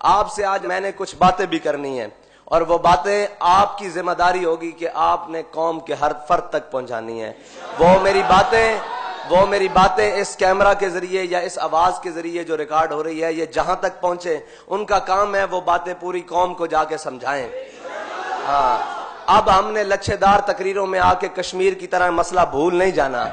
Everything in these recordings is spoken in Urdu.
آپ سے آج میں نے کچھ باتیں بھی کرنی ہیں، اور وہ باتیں آپ کی ذمہ داری ہوگی کہ آپ نے قوم کے ہر فرد تک پہنچانی ہے۔ وہ میری باتیں اس کیمرہ کے ذریعے یا اس آواز کے ذریعے جو ریکارڈ ہو رہی ہے، یہ جہاں تک پہنچے، ان کا کام ہے وہ باتیں پوری قوم کو جا کے سمجھائیں۔ ہاں، اب ہم نے لچھے دار تقریروں میں آ کے کشمیر کی طرح مسئلہ بھول نہیں جانا،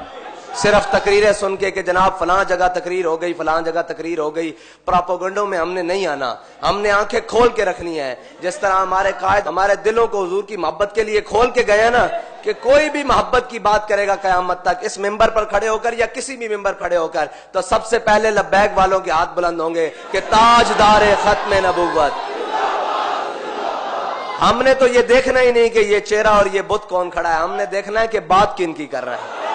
صرف تقریریں سن کے کہ جناب فلاں جگہ تقریر ہو گئی، فلاں جگہ تقریر ہو گئی، پراپوگنڈوں میں ہم نے نہیں آنا۔ ہم نے آنکھیں کھول کے رکھنی ہے، جس طرح ہمارے قائد ہمارے دلوں کو حضور کی محبت کے لیے کھول کے گئے نا، کہ کوئی بھی محبت کی بات کرے گا قیامت تک اس ممبر پر کھڑے ہو کر یا کسی بھی ممبر کھڑے ہو کر، تو سب سے پہلے لبیک والوں کے ہاتھ بلند ہوں گے کہ تاجدار ختم نبوت۔ ہم نے تو یہ دیکھنا ہی نہیں کہ یہ چہرہ اور یہ بت کون کھڑا ہے، ہم نے دیکھنا ہے کہ بات کن کی کر رہا ہے،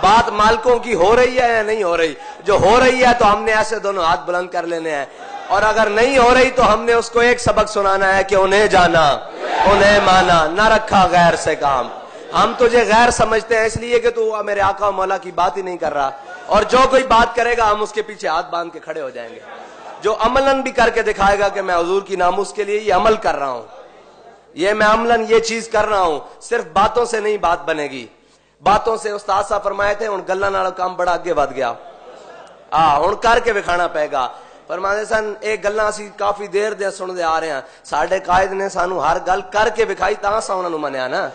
بات مالکوں کی ہو رہی ہے یا نہیں ہو رہی۔ جو ہو رہی ہے تو ہم نے ایسے دونوں ہاتھ بلند کر لینے ہیں، اور اگر نہیں ہو رہی تو ہم نے اس کو ایک سبق سنانا ہے کہ انہیں جانا، انہیں مانا، نہ رکھا غیر سے کام۔ ہم تجھے غیر سمجھتے ہیں اس لیے کہ تو میرے آقا و مولا کی بات ہی نہیں کر رہا، اور جو کوئی بات کرے گا ہم اس کے پیچھے ہاتھ باندھ کے کھڑے ہو جائیں گے۔ جو عملاً بھی کر کے دکھائے گا کہ میں حضور کی ناموس کے لیے یہ عمل کر رہا ہوں، یہ میں عملاً یہ چیز کر رہا ہوں، صرف باتوں سے نہیں بات بنے گی۔ باتوں سے استاد صاحب فرمائے تھے ہن گلاں نال کام بڑا اگے ود گیا، ہن کر کے وکھانا پے گا۔ فرماتے سن ایک گلاں اسی کافی دیر دے سنتے آ رہے ہیں، ساڈے قائد نے سانو ہر گل کر کے وکھائی تاں سا انہاں نوں منیا نا۔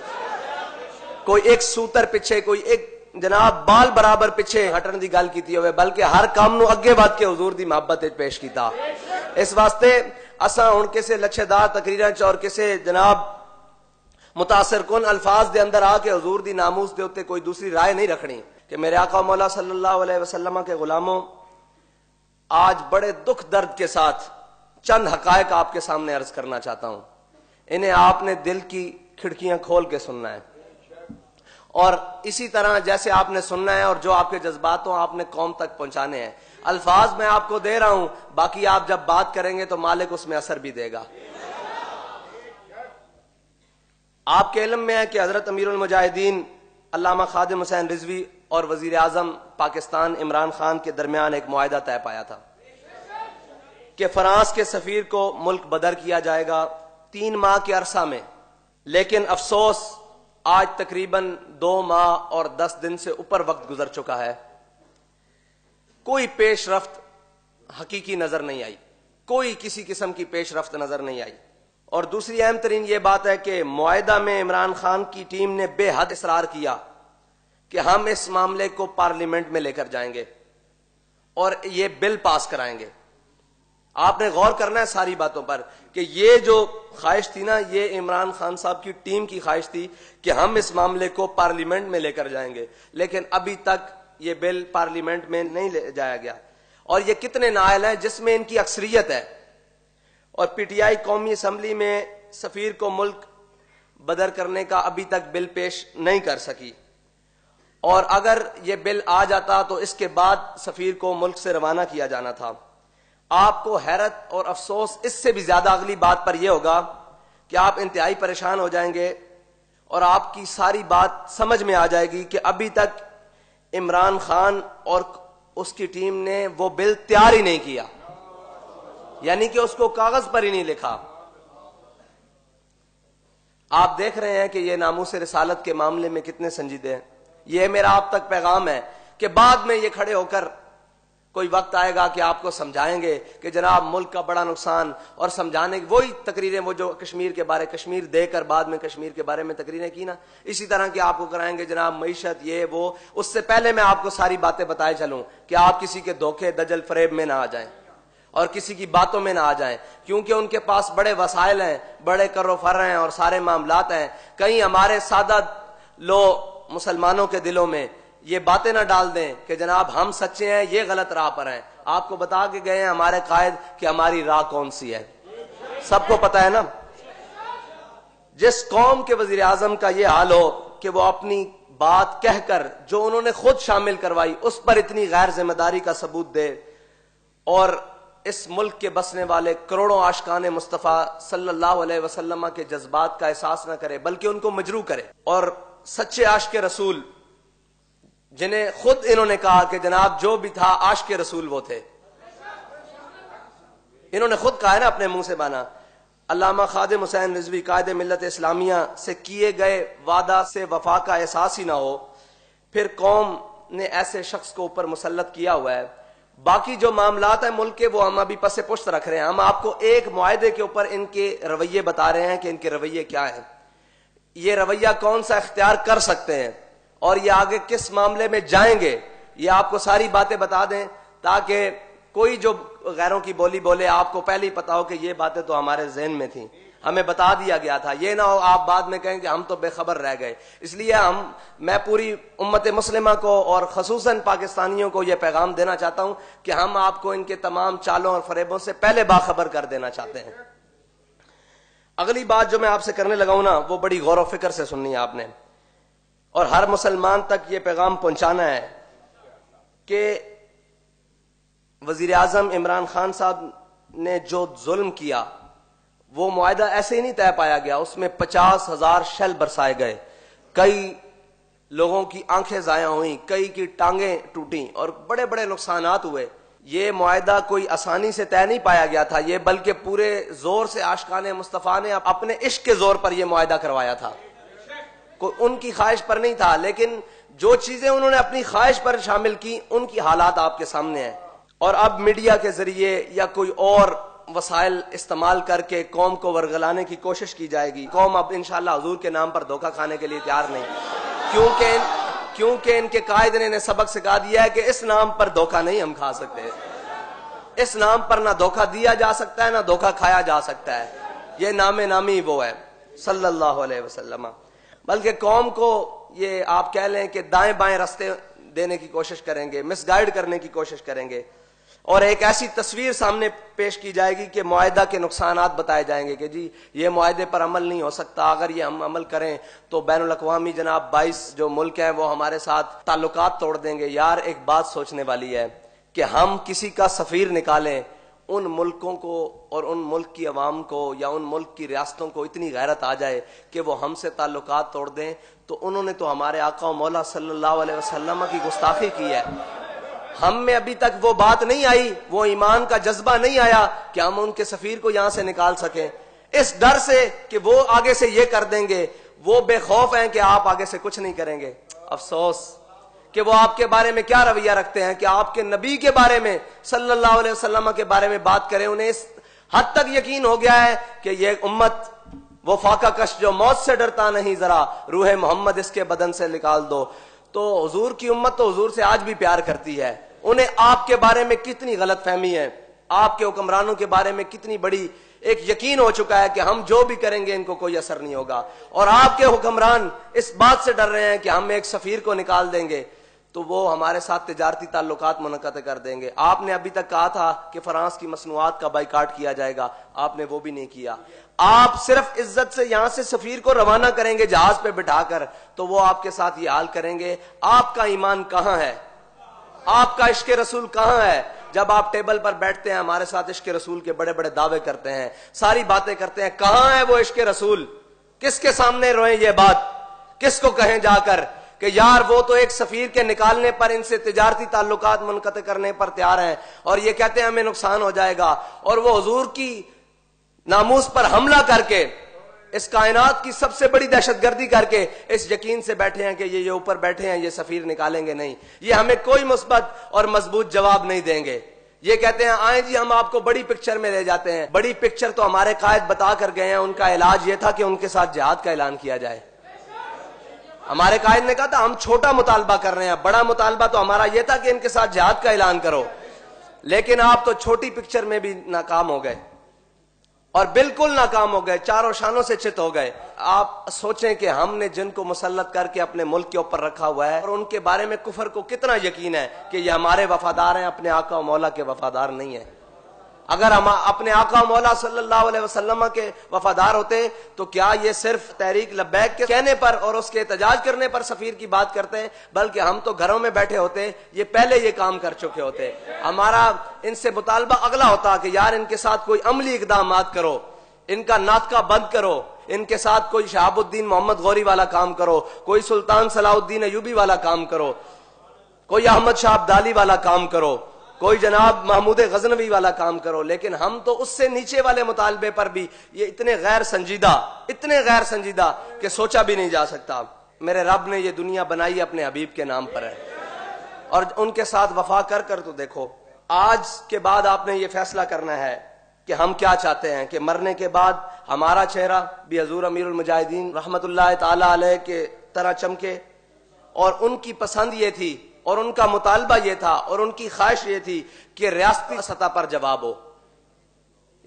کوئی ایک سوتر پیچھے، کوئی ایک جناب بال برابر پیچھے ہٹن دی گل کیتی ہوئے، بلکہ ہر کام نو اگے ود کے حضور دی محبت وچ پیش کیتا۔ اس واسطے اساں ہن کسے لچھے دار تقریراں چ اور کسے جناب متاثر کن الفاظ دے اندر آ کے حضور دی ناموس دے اوتے کوئی دوسری رائے نہیں رکھنی کہ میرے آقا مولا صلی اللہ علیہ وسلم کے غلاموں، آج بڑے دکھ درد کے ساتھ چند حقائق آپ کے سامنے عرض کرنا چاہتا ہوں۔ انہیں آپ نے دل کی کھڑکیاں کھول کے سننا ہے، اور اسی طرح جیسے آپ نے سننا ہے اور جو آپ کے جذبات ہوں آپ نے قوم تک پہنچانے ہیں۔ الفاظ میں آپ کو دے رہا ہوں، باقی آپ جب بات کریں گے تو مالک اس میں اثر بھی دے گا۔ آپ کے علم میں ہے کہ حضرت امیر المجاہدین علامہ خادم حسین رضوی اور وزیر اعظم پاکستان عمران خان کے درمیان ایک معاہدہ طے پایا تھا کہ فرانس کے سفیر کو ملک بدر کیا جائے گا 3 ماہ کے عرصہ میں، لیکن افسوس آج تقریباً 2 ماہ اور 10 دن سے اوپر وقت گزر چکا ہے، کوئی پیش رفت حقیقی نظر نہیں آئی، کوئی کسی قسم کی پیش رفت نظر نہیں آئی۔ اور دوسری اہم ترین یہ بات ہے کہ معاہدہ میں عمران خان کی ٹیم نے بے حد اصرار کیا کہ ہم اس معاملے کو پارلیمنٹ میں لے کر جائیں گے اور یہ بل پاس کرائیں گے۔ آپ نے غور کرنا ہے ساری باتوں پر کہ یہ جو خواہش تھی نا، یہ عمران خان صاحب کی ٹیم کی خواہش تھی کہ ہم اس معاملے کو پارلیمنٹ میں لے کر جائیں گے، لیکن ابھی تک یہ بل پارلیمنٹ میں نہیں لے جایا گیا۔ اور یہ کتنے نائل ہیں جس میں ان کی اکثریت ہے، اور پی ٹی آئی قومی اسمبلی میں سفیر کو ملک بدر کرنے کا ابھی تک بل پیش نہیں کر سکی، اور اگر یہ بل آ جاتا تو اس کے بعد سفیر کو ملک سے روانہ کیا جانا تھا۔ آپ کو حیرت اور افسوس اس سے بھی زیادہ اگلی بات پر یہ ہوگا کہ آپ انتہائی پریشان ہو جائیں گے اور آپ کی ساری بات سمجھ میں آ جائے گی کہ ابھی تک عمران خان اور اس کی ٹیم نے وہ بل تیار ہی نہیں کیا، یعنی کہ اس کو کاغذ پر ہی نہیں لکھا۔ آپ دیکھ رہے ہیں کہ یہ ناموس رسالت کے معاملے میں کتنے سنجیدے ہیں۔ یہ میرا آپ تک پیغام ہے کہ بعد میں یہ کھڑے ہو کر کوئی وقت آئے گا کہ آپ کو سمجھائیں گے کہ جناب ملک کا بڑا نقصان، اور سمجھانے کی وہی تقریریں وہ جو کشمیر کے بارے کشمیر دے کر بعد میں کشمیر کے بارے میں تقریریں کی نا، اسی طرح کی آپ کو کرائیں گے جناب معیشت یہ وہ۔ اس سے پہلے میں آپ کو ساری باتیں بتائے چلوں کہ آپ کسی کے دھوکے دجل فریب میں نہ آ جائیں اور کسی کی باتوں میں نہ آ جائیں، کیونکہ ان کے پاس بڑے وسائل ہیں، بڑے کر و فر ہیں اور سارے معاملات ہیں۔ کہیں ہمارے سادہ لو مسلمانوں کے دلوں میں یہ باتیں نہ ڈال دیں کہ جناب ہم سچے ہیں، یہ غلط راہ پر ہیں۔ آپ کو بتا کے گئے ہیں ہمارے قائد کہ ہماری راہ کون سی ہے، سب کو پتا ہے نا۔ جس قوم کے وزیر اعظم کا یہ حال ہو کہ وہ اپنی بات کہہ کر جو انہوں نے خود شامل کروائی اس پر اتنی غیر ذمہ داری کا ثبوت دے، اور اس ملک کے بسنے والے کروڑوں عاشقان مصطفیٰ صلی اللہ علیہ وسلم کے جذبات کا احساس نہ کرے بلکہ ان کو مجروح کرے، اور سچے عاشق رسول جنہیں خود انہوں نے کہا کہ جناب جو بھی تھا عاشق رسول وہ تھے، انہوں نے خود کہا ہے نا اپنے منہ سے بانا. علامہ خادم حسین رضوی قائد ملت اسلامیہ سے کیے گئے وعدہ سے وفا کا احساس ہی نہ ہو، پھر قوم نے ایسے شخص کو اوپر مسلط کیا ہوا ہے. باقی جو معاملات ہیں ملک کے وہ ہم ابھی پس پشت رکھ رہے ہیں. ہم آپ کو ایک معاہدے کے اوپر ان کے رویے بتا رہے ہیں کہ ان کے رویے کیا ہیں، یہ رویہ کون سا اختیار کر سکتے ہیں اور یہ آگے کس معاملے میں جائیں گے. یہ آپ کو ساری باتیں بتا دیں تاکہ کوئی جو غیروں کی بولی بولے آپ کو پہلے ہی پتا ہو کہ یہ باتیں تو ہمارے ذہن میں تھیں، ہمیں بتا دیا گیا تھا. یہ نہ ہو آپ بعد میں کہیں کہ ہم تو بے خبر رہ گئے. اس لیے میں پوری امت مسلمہ کو اور خصوصاً پاکستانیوں کو یہ پیغام دینا چاہتا ہوں کہ ہم آپ کو ان کے تمام چالوں اور فریبوں سے پہلے باخبر کر دینا چاہتے ہیں. اگلی بات جو میں آپ سے کرنے لگا ہوں نا وہ بڑی غور و فکر سے سننی ہے آپ نے، اور ہر مسلمان تک یہ پیغام پہنچانا ہے کہ وزیر اعظم عمران خان صاحب نے جو ظلم کیا وہ معاہدہ ایسے ہی نہیں طے پایا گیا. اس میں 50,000 شیل برسائے گئے، کئی لوگوں کی آنکھیں ضائع ہوئیں، کئی کی ٹانگیں ٹوٹیں اور بڑے بڑے نقصانات ہوئے. یہ معاہدہ کوئی آسانی سے طے نہیں پایا گیا تھا، یہ بلکہ پورے زور سے عاشقان مصطفیٰ نے اپنے عشق کے زور پر یہ معاہدہ کروایا تھا، کوئی ان کی خواہش پر نہیں تھا. لیکن جو چیزیں انہوں نے اپنی خواہش پر شامل کی ان کی حالات آپ کے سامنے ہیں. اور اب میڈیا کے ذریعے یا کوئی اور وسائل استعمال کر کے قوم کو ورگلانے کی کوشش کی جائے گی. قوم اب انشاءاللہ حضور کے نام پر دھوکہ کھانے کے لیے تیار نہیں، کیونکہ ان کے قائد نے سبق سکھا دیا ہے کہ اس نام پر دھوکہ نہیں ہم کھا سکتے. اس نام پر نہ دھوکہ دیا جا سکتا ہے نہ دھوکہ کھایا جا سکتا ہے. یہ نام نامی وہ ہے صلی اللہ علیہ وسلم. بلکہ قوم کو یہ آپ کہہ لیں کہ دائیں بائیں راستے دینے کی کوشش کریں گے، مس گائیڈ کرنے کی کوشش کریں گے، اور ایک ایسی تصویر سامنے پیش کی جائے گی کہ معاہدہ کے نقصانات بتائے جائیں گے کہ جی یہ معاہدے پر عمل نہیں ہو سکتا، اگر یہ ہم عمل کریں تو بین الاقوامی جناب 22 جو ملک ہیں وہ ہمارے ساتھ تعلقات توڑ دیں گے. یار ایک بات سوچنے والی ہے کہ ہم کسی کا سفیر نکالیں، ان ملکوں کو اور ان ملک کی عوام کو یا ان ملک کی ریاستوں کو اتنی غیرت آ جائے کہ وہ ہم سے تعلقات توڑ دیں، تو انہوں نے تو ہمارے آقا و مولا صلی اللہ علیہ وسلم کی گستاخی کی ہے. ہم میں ابھی تک وہ بات نہیں آئی، وہ ایمان کا جذبہ نہیں آیا کہ ہم ان کے سفیر کو یہاں سے نکال سکیں، اس ڈر سے کہ وہ آگے سے یہ کر دیں گے. وہ بے خوف ہیں کہ آپ آگے سے کچھ نہیں کریں گے. افسوس کہ وہ آپ کے بارے میں کیا رویہ رکھتے ہیں کہ آپ کے نبی کے بارے میں صلی اللہ علیہ وسلم کے بارے میں بات کریں. انہیں اس حد تک یقین ہو گیا ہے کہ یہ امت وہ فاقہ کش جو موت سے ڈرتا نہیں، ذرا روح محمد اس کے بدن سے نکال دو. تو حضور کی امت تو حضور سے آج بھی پیار کرتی ہے. انہیں آپ کے بارے میں کتنی غلط فہمی ہے، آپ کے حکمرانوں کے بارے میں کتنی بڑی ایک یقین ہو چکا ہے کہ ہم جو بھی کریں گے ان کو کوئی اثر نہیں ہوگا. اور آپ کے حکمران اس بات سے ڈر رہے ہیں کہ ہم ایک سفیر کو نکال دیں گے تو وہ ہمارے ساتھ تجارتی تعلقات منعقد کر دیں گے. آپ نے ابھی تک کہا تھا کہ فرانس کی مصنوعات کا بائیکاٹ کیا جائے گا، آپ نے وہ بھی نہیں کیا. آپ صرف عزت سے یہاں سے سفیر کو روانہ کریں گے جہاز پہ بٹھا کر تو وہ آپ کے ساتھ یہ حال کریں گے. آپ کا ایمان کہاں ہے؟ آپ کا عشق رسول کہاں ہے؟ جب آپ ٹیبل پر بیٹھتے ہیں ہمارے ساتھ عشق رسول کے بڑے بڑے دعوے کرتے ہیں، ساری باتیں کرتے ہیں، کہاں ہے وہ عشق رسول؟ کس کے سامنے روئیں یہ بات؟ کس کو کہیں جا کر کہ یار وہ تو ایک سفیر کے نکالنے پر، ان سے تجارتی تعلقات منقطع کرنے پر تیار ہیں اور یہ کہتے ہیں ہمیں نقصان ہو جائے گا، اور وہ حضور کی ناموس پر حملہ کر کے اس کائنات کی سب سے بڑی دہشت گردی کر کے اس یقین سے بیٹھے ہیں کہ یہ اوپر بیٹھے ہیں یہ سفیر نکالیں گے نہیں، یہ ہمیں کوئی مثبت اور مضبوط جواب نہیں دیں گے. یہ کہتے ہیں آئیں جی ہم آپ کو بڑی پکچر میں لے جاتے ہیں. بڑی پکچر تو ہمارے قائد بتا کر گئے ہیں، ان کا علاج یہ تھا کہ ان کے ساتھ جہاد کا اعلان کیا جائے. ہمارے قائد نے کہا تھا ہم چھوٹا مطالبہ کر رہے ہیں، بڑا مطالبہ تو ہمارا یہ تھا کہ ان کے ساتھ جہاد کا اعلان کرو. لیکن آپ تو چھوٹی پکچر میں بھی ناکام ہو گئے اور بالکل ناکام ہو گئے، چاروں شانوں سے چت ہو گئے. آپ سوچیں کہ ہم نے جن کو مسلط کر کے اپنے ملک کے اوپر رکھا ہوا ہے اور ان کے بارے میں کفر کو کتنا یقین ہے کہ یہ ہمارے وفادار ہیں، اپنے آقا و مولا کے وفادار نہیں ہیں. اگر ہم اپنے آقا و مولا صلی اللہ علیہ وسلم کے وفادار ہوتے تو کیا یہ صرف تحریک لبیک کے کہنے پر اور اس کے احتجاج کرنے پر سفیر کی بات کرتے ہیں؟ بلکہ ہم تو گھروں میں بیٹھے ہوتے، یہ پہلے یہ کام کر چکے ہوتے. ہمارا ان سے مطالبہ اگلا ہوتا کہ یار ان کے ساتھ کوئی عملی اقدامات کرو، ان کا ناطقہ بند کرو، ان کے ساتھ کوئی شہاب الدین محمد غوری والا کام کرو، کوئی سلطان صلاح الدین ایوبی والا کام کرو، کوئی احمد شاہ ابدالی والا کام کرو. کوئی جناب محمود غزنوی والا کام کرو، لیکن ہم تو اس سے نیچے والے مطالبے پر بھی یہ اتنے غیر سنجیدہ کہ سوچا بھی نہیں جا سکتا۔ میرے رب نے یہ دنیا بنائی اپنے حبیب کے نام پر ہے، اور ان کے ساتھ وفا کر کر تو دیکھو۔ آج کے بعد آپ نے یہ فیصلہ کرنا ہے کہ ہم کیا چاہتے ہیں، کہ مرنے کے بعد ہمارا چہرہ بھی حضور امیر المجاہدین رحمت اللہ تعالی علیہ کے طرح چمکے، اور ان کی پسند یہ تھی اور ان کا مطالبہ یہ تھا اور ان کی خواہش یہ تھی کہ ریاستی سطح پر جواب ہو۔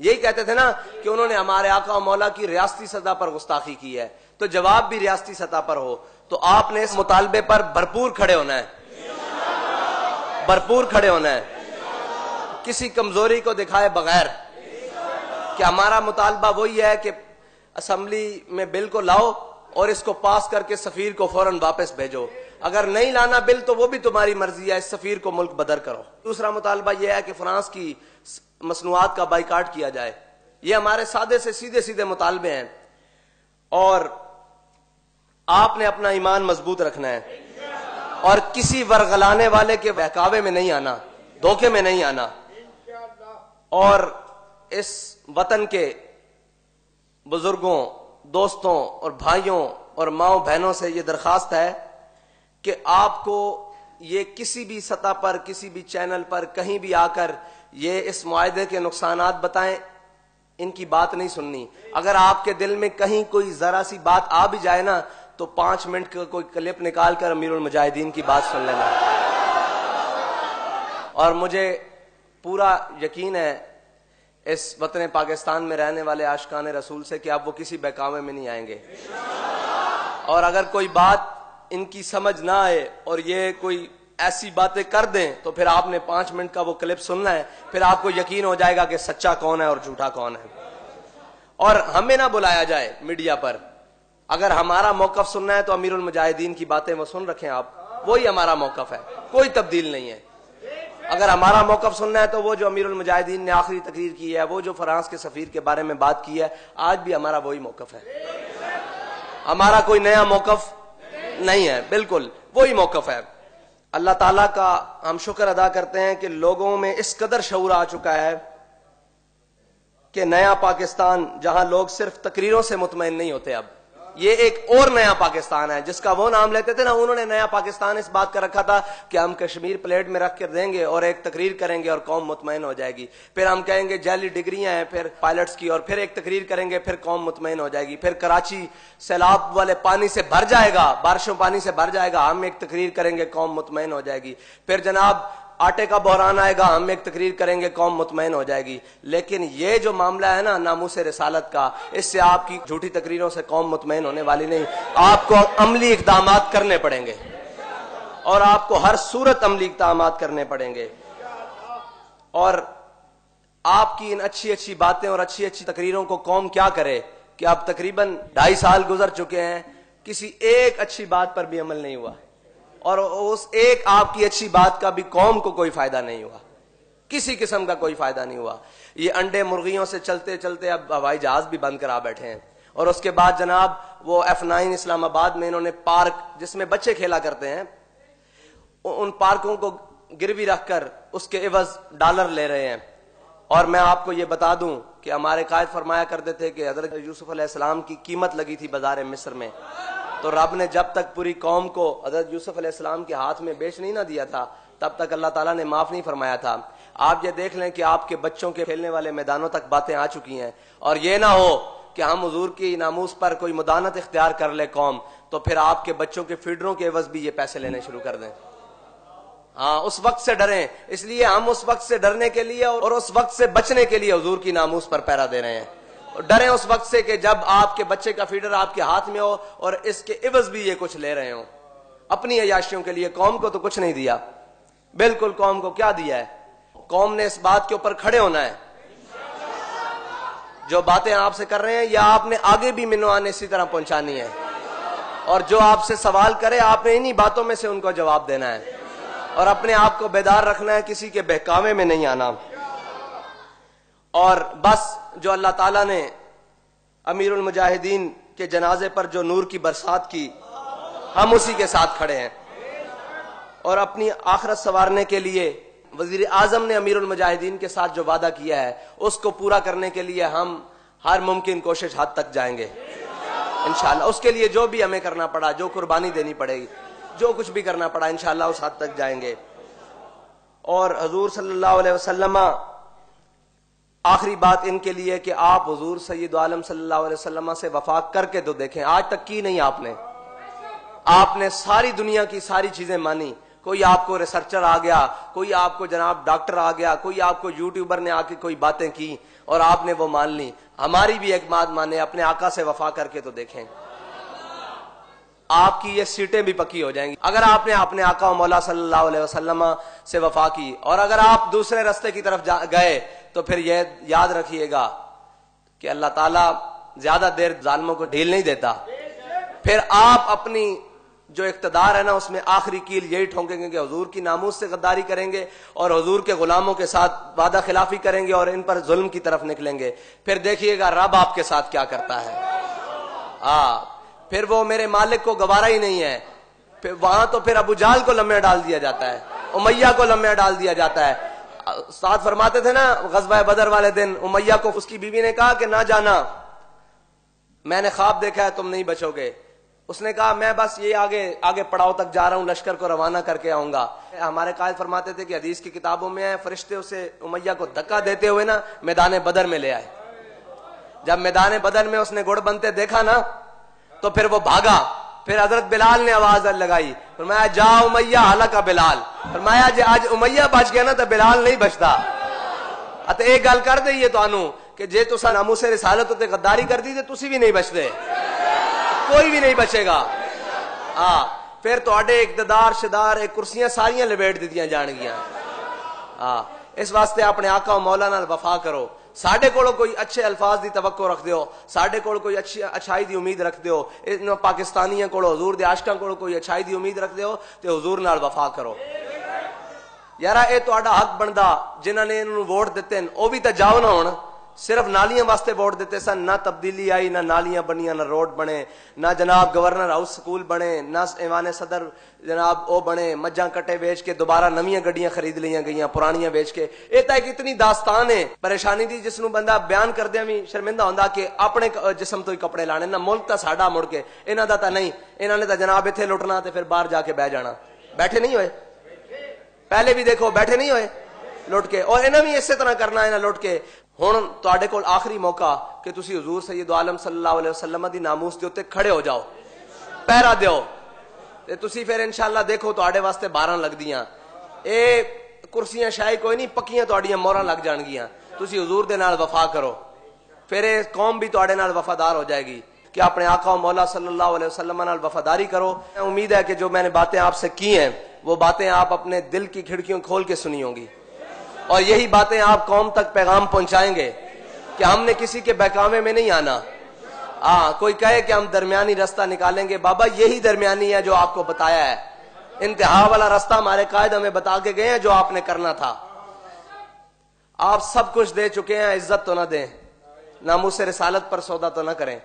یہی کہتے تھے نا کہ انہوں نے ہمارے آقا و مولا کی ریاستی سطح پر گستاخی کی ہے، تو جواب بھی ریاستی سطح پر ہو۔ تو آپ نے اس مطالبے پر بھرپور کھڑے ہونا ہے، بھرپور کھڑے ہونا ہے، کسی کمزوری کو دکھائے بغیر، کہ ہمارا مطالبہ وہی ہے کہ اسمبلی میں بل کو لاؤ اور اس کو پاس کر کے سفیر کو فوراً واپس بھیجو۔ اگر نہیں لانا بل تو وہ بھی تمہاری مرضی ہے، اس سفیر کو ملک بدر کرو۔ دوسرا مطالبہ یہ ہے کہ فرانس کی مصنوعات کا بائیکاٹ کیا جائے۔ یہ ہمارے سادے سے سیدھے مطالبے ہیں، اور آپ نے اپنا ایمان مضبوط رکھنا ہے اور کسی ورغلانے والے کے بہکاوے میں نہیں آنا، دھوکے میں نہیں آنا۔ اور اس وطن کے بزرگوں، دوستوں اور بھائیوں اور ماؤں بہنوں سے یہ درخواست ہے کہ آپ کو یہ کسی بھی سطح پر، کسی بھی چینل پر، کہیں بھی آ کر یہ اس معاہدے کے نقصانات بتائیں، ان کی بات نہیں سننی۔ اگر آپ کے دل میں کہیں کوئی ذرا سی بات آ بھی جائے نا تو 5 منٹ کا کوئی کلپ نکال کر امیر المجاہدین کی بات سن لینا۔ اور مجھے پورا یقین ہے اس وطن پاکستان میں رہنے والے عاشقان رسول سے کہ اب وہ کسی بہکاوے میں نہیں آئیں گے، اور اگر کوئی بات ان کی سمجھ نہ آئے اور یہ کوئی ایسی باتیں کر دیں تو پھر آپ نے 5 منٹ کا وہ کلپ سننا ہے، پھر آپ کو یقین ہو جائے گا کہ سچا کون ہے اور جھوٹا کون ہے۔ اور ہمیں نہ بلایا جائے میڈیا پر، اگر ہمارا موقف سننا ہے تو امیر المجاہدین کی باتیں وہ سن رکھیں آپ، وہی ہمارا موقف ہے، کوئی تبدیل نہیں ہے۔ اگر ہمارا موقف سننا ہے تو وہ جو امیر المجاہدین نے آخری تقریر کی ہے، وہ جو فرانس کے سفیر کے بارے میں بات کی ہے، آج بھی ہمارا وہی موقف ہے، ہمارا کوئی نیا موقف نہیں ہے، بالکل وہی موقف ہے۔ اللہ تعالیٰ کا ہم شکر ادا کرتے ہیں کہ لوگوں میں اس قدر شعور آ چکا ہے کہ نیا پاکستان، جہاں لوگ صرف تقریروں سے مطمئن نہیں ہوتے، اب یہ ایک اور نیا پاکستان ہے جس کا وہ نام لیتے تھے نا، انہوں نے نیا پاکستان اس بات کا رکھا تھا کہ ہم کشمیر پلیٹ میں رکھ کر دیں گے اور ایک تقریر کریں گے اور قوم مطمئن ہو جائے گی، پھر ہم کہیں گے جعلی ڈگریاں ہیں پھر پائلٹس کی، اور پھر ایک تقریر کریں گے، پھر قوم مطمئن ہو جائے گی، پھر کراچی سیلاب والے پانی سے بھر جائے گا، بارشوں پانی سے بھر جائے گا، ہم ایک تقریر کریں گے، قوم مطمئن ہو جائے گی، پھر جناب آٹے کا بحران آئے گا، ہم ایک تقریر کریں گے، قوم مطمئن ہو جائے گی۔ لیکن یہ جو معاملہ ہے نا ناموس رسالت کا، اس سے آپ کی جھوٹی تقریروں سے قوم مطمئن ہونے والی نہیں، آپ کو عملی اقدامات کرنے پڑیں گے، اور آپ کو ہر صورت عملی اقدامات کرنے پڑیں گے۔ اور آپ کی ان اچھی باتیں اور اچھی تقریروں کو قوم کیا کرے کہ اب تقریباً 2.5 سال گزر چکے ہیں، کسی ایک اچھی بات پر بھی عمل نہیں ہوا، اور اس ایک آپ کی اچھی بات کا بھی قوم کو کوئی فائدہ نہیں ہوا، کسی قسم کا کوئی فائدہ نہیں ہوا۔ یہ انڈے مرغیوں سے چلتے چلتے اب ہوائی جہاز بھی بند کرا بیٹھے ہیں، اور اس کے بعد جناب وہ F9 اسلام آباد میں انہوں نے پارک جس میں بچے کھیلا کرتے ہیں، ان پارکوں کو گروی رکھ کر اس کے عوض ڈالر لے رہے ہیں۔ اور میں آپ کو یہ بتا دوں کہ ہمارے قائد فرمایا کرتے تھے کہ حضرت یوسف علیہ السلام کی قیمت لگی تھی بازار مصر میں، تو رب نے جب تک پوری قوم کو حضرت یوسف علیہ السلام کے ہاتھ میں بیچ نہیں نہ دیا تھا تب تک اللہ تعالیٰ نے معاف نہیں فرمایا تھا۔ آپ یہ دیکھ لیں کہ آپ کے بچوں کے کھیلنے والے میدانوں تک باتیں آ چکی ہیں، اور یہ نہ ہو کہ ہم حضور کی ناموس پر کوئی مدانت اختیار کر لے قوم، تو پھر آپ کے بچوں کے فیڈروں کے عوض بھی یہ پیسے لینے شروع کر دیں۔ ہاں، اس وقت سے ڈریں، اس لیے ہم اس وقت سے ڈرنے کے لیے اور اس وقت سے بچنے کے لیے حضور کی ناموس پر پہرا دے رہے ہیں۔ ڈریں اس وقت سے کہ جب آپ کے بچے کا فیڈر آپ کے ہاتھ میں ہو اور اس کے عوض بھی یہ کچھ لے رہے ہوں، اپنی عیاشیوں کے لیے۔ قوم کو تو کچھ نہیں دیا، بالکل قوم کو کیا دیا ہے؟ قوم نے اس بات کے اوپر کھڑے ہونا ہے، جو باتیں آپ سے کر رہے ہیں یا آپ نے آگے بھی منوان اسی طرح پہنچانی ہے، اور جو آپ سے سوال کرے آپ نے انہی باتوں میں سے ان کو جواب دینا ہے، اور اپنے آپ کو بیدار رکھنا ہے، کسی کے بہکاوے میں نہیں آنا۔ اور بس جو اللہ تعالیٰ نے امیر المجاہدین کے جنازے پر جو نور کی برسات کی، ہم اسی کے ساتھ کھڑے ہیں، اور اپنی آخرت سنوارنے کے لیے وزیر اعظم نے امیر المجاہدین کے ساتھ جو وعدہ کیا ہے اس کو پورا کرنے کے لیے ہم ہر ممکن کوشش حد تک جائیں گے انشاءاللہ. اس کے لیے جو بھی ہمیں کرنا پڑا، جو قربانی دینی پڑے گی، جو کچھ بھی کرنا پڑا، انشاءاللہ اس حد تک جائیں گے. اور حضور صلی اللہ علیہ وسلم، آخری بات ان کے لیے کہ آپ حضور سید عالم صلی اللہ علیہ وسلم سے وفا کر کے تو دیکھیں. آج تک کی نہیں آپ نے ساری دنیا کی ساری چیزیں مانی. کوئی آپ کو ریسرچر آ گیا، کوئی آپ کو جناب ڈاکٹر آ گیا، کوئی آپ کو یوٹیوبر نے آ کے کوئی باتیں کی اور آپ نے وہ مان لی. ہماری بھی ایک بات مانے، اپنے آقا سے وفا کر کے تو دیکھیں، آپ کی یہ سیٹیں بھی پکی ہو جائیں گی. اگر آپ نے اپنے آقا و مولا صلی اللہ علیہ وسلم سے وفا کی اور اگر آپ دوسرے راستے کی طرف گئے تو پھر یہ یاد رکھیے گا کہ اللہ تعالیٰ زیادہ دیر ظالموں کو ڈھیل نہیں دیتا. پھر آپ اپنی جو اقتدار ہے نا اس میں آخری کیل یہی ٹھونکیں گے کہ حضور کی ناموس سے غداری کریں گے اور حضور کے غلاموں کے ساتھ وعدہ خلافی کریں گے اور ان پر ظلم کی طرف نکلیں گے. پھر دیکھیے گا رب آپ کے ساتھ کیا کرتا ہے. پھر وہ میرے مالک کو گوارا ہی نہیں ہے. پھر وہاں تو پھر ابو جہل کو لمحے ڈال دیا جاتا ہے، امیہ کو لمحے ڈال دیا جاتا ہے. ساتھ فرماتے تھے نا غزوہ بدر والے دن امیہ کو اس کی بیوی نے کہا کہ نہ جانا، میں نے خواب دیکھا ہے تم نہیں بچو گے. اس نے کہا میں بس یہ آگے پڑاؤ تک جا رہا ہوں، لشکر کو روانہ کر کے آؤں گا. ہمارے قائد فرماتے تھے کہ حدیث کی کتابوں میں ہے فرشتے اسے امیہ کو دھکا دیتے ہوئے نا میدان بدر میں لے آئے. جب میدان بدر میں اس نے گڑ بنتے دیکھا نا تو پھر وہ بھاگا. پھر حضرت بلال نے آواز لگائی، فرمایا جا امیہ ہلک بلال. فرمایا جی آج امیہ بچ گیا نا تو بلال نہیں بچتا. تے ایک گل کر دئیے تو کہ جے تساں ناموس رسالت تے غداری کر دی تے تسی بھی نہیں بچتے، کوئی بھی نہیں بچے گا. پھر تواڈے اقتدار شدار کرسیاں ساریاں لپیٹ دتیاں جان گیاں. اس واسطے اپنے آقا و مولا نال وفا کرو. ساڈے کولوں کوئی اچھے الفاظ دی توقع رکھ دیو، ساڈے کول کوئی اچھائی دی امید رکھ دیو، ان پاکستانیاں کولوں حضور دے عاشقاں کولوں کوئی اچھائی دی امید رکھ دیو تے حضور نال وفا کرو. یارا اے تہاڈا حق بندا، جنہاں نے انہوں ووٹ دتے او بھی تے جاؤ نہ ہون. صرف نالیاں واسطے ووٹ دیتے سن، نہ تبدیلی آئی، نہ نالیاں بنیاں، نہ روڈ بنے، نہ جناب گورنر ہاؤس سکول بنے، نہ ایوان صدر جناب او بنے. مجھاں کٹے بیچ کے دوبارہ نویاں گڈیاں خرید لیاں گئیاں، پرانیاں بیچ کے. یہ تو ایک اتنی داستان ہے پریشانی دی جس نو بندہ بیان کردیا بھی شرمندہ ہوندا کہ اپنے جسم تو ہی کپڑے لانے. نہ ملک تا ساڈا مڑ کے انہاں دا تا نہیں، انہاں نے تا جناب ایتھے لٹنا تے پھر باہر جا کے بیٹھ جانا. بیٹھے نہیں ہوئے پہلے بھی دیکھو، بیٹھے نہیں ہوئے لٹ کے، اور انہاں بھی اسی طرح کرنا ہے لٹ کے. ہن تواڈے کول آخری موقع کہ تسی حضور سید عالم صلی اللہ علیہ وسلم دی ناموس دے اوتے کھڑے ہو جاؤ، پہرا دیو تے تسی پھر انشاءاللہ دیکھو تواڈے واسطے 12 لگدیاں. اے کرسیاں شاہی کوئی نہیں، پکیاں تواڈیاں موہراں لگ جان گیاں. تسی حضور دے نال وفا کرو، پھر اے قوم بھی تواڈے نال وفادار ہو جائے گی. کہ اپنے آقا و مولا صلی اللہ علیہ وسلم نال وفاداری کرو. امید ہے کہ جو میں نے باتیں آپ سے کی ہیں وہ باتیں آپ اپنے دل کی کھڑکیوں کھول کے سنی ہوں گی، اور یہی باتیں آپ قوم تک پیغام پہنچائیں گے کہ ہم نے کسی کے بہکاوے میں نہیں آنا. کوئی کہے کہ ہم درمیانی راستہ نکالیں گے، بابا یہی درمیانی ہے جو آپ کو بتایا ہے. انتہا والا راستہ ہمارے قائد ہمیں بتا کے گئے ہیں جو آپ نے کرنا تھا. آپ سب کچھ دے چکے ہیں، عزت تو نہ دیں، ناموس رسالت پر سودا تو نہ کریں.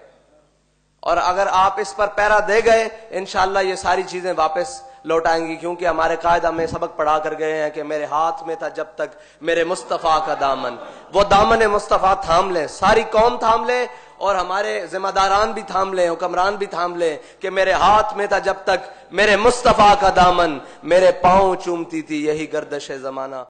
اور اگر آپ اس پر پیرا دے گئے انشاءاللہ یہ ساری چیزیں واپس لوٹائیں گی، کیونکہ ہمارے قائد ہمیں سبق پڑھا کر گئے ہیں کہ میرے ہاتھ میں تھا جب تک میرے مصطفیٰ کا دامن. وہ دامن مصطفیٰ تھام لیں، ساری قوم تھام لے اور ہمارے ذمہ داران بھی تھام لیں، حکمران بھی تھام لیں کہ میرے ہاتھ میں تھا جب تک میرے مصطفیٰ کا دامن، میرے پاؤں چومتی تھی یہی گردش زمانہ.